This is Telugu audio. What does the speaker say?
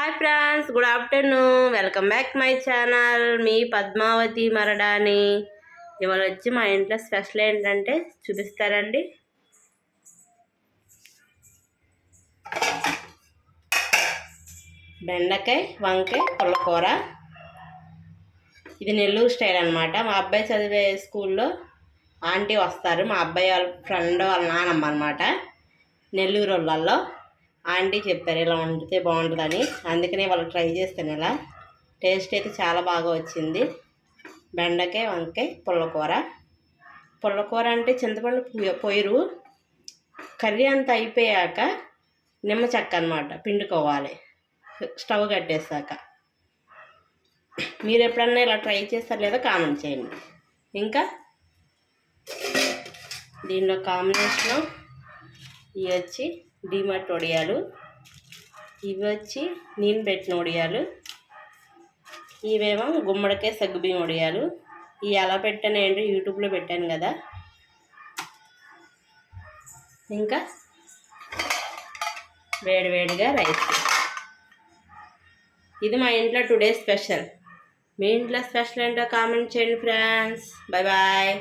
Hi friends, good afternoon. Welcome back my channel. మీ పద్మావతి మరడాని. ఇవాళ వచ్చి మా ఇంట్లో స్పెషల్ ఏంటంటే చూపిస్తారండి. బెండకాయ వంకాయ పుల్లకూర. ఇది నెల్లూరు స్టైల్ అనమాట. మా అబ్బాయి చదివే స్కూల్లో ఆంటీ వస్తారు. మా అబ్బాయి వాళ్ళ ఫ్రెండ్ వాళ్ళ నానమ్మ అనమాట. నెల్లూరు వాళ్ళల్లో ఆంటీ చెప్పారు ఇలా వండితే బాగుంటుందని. అందుకనే వాళ్ళు ట్రై చేస్తాను. ఇలా టేస్ట్ అయితే చాలా బాగా వచ్చింది. బెండకాయ వంకాయ పుల్లకూర. పుల్లకూర అంటే చింతపండు పొయ్యరు. కర్రీ అంతా అయిపోయాక నిమ్మ చెక్క అనమాట పిండుకోవాలి స్టవ్ కట్టేసాక. మీరు ఎప్పుడన్నా ఇలా ట్రై చేస్తారు లేదా కామెంట్ చేయండి. ఇంకా దీనిలో కాంబినేషను ఇవి వచ్చి డిమార్ట్ వడియాలు, ఇవి వచ్చి నేను పెట్టిన వడియాలు, ఇవేమో గుమ్మడికాయ సగ్గుబియ్యం వడియాలు. ఇవి ఎలా పెట్టాను ఏంటో యూట్యూబ్లో పెట్టాను కదా. ఇంకా వేడివేడిగా రైస్. ఇది మా ఇంట్లో టుడే స్పెషల్. మీ ఇంట్లో స్పెషల్ ఏంటో కామెంట్ చేయండి ఫ్రెండ్స్. Bye bye.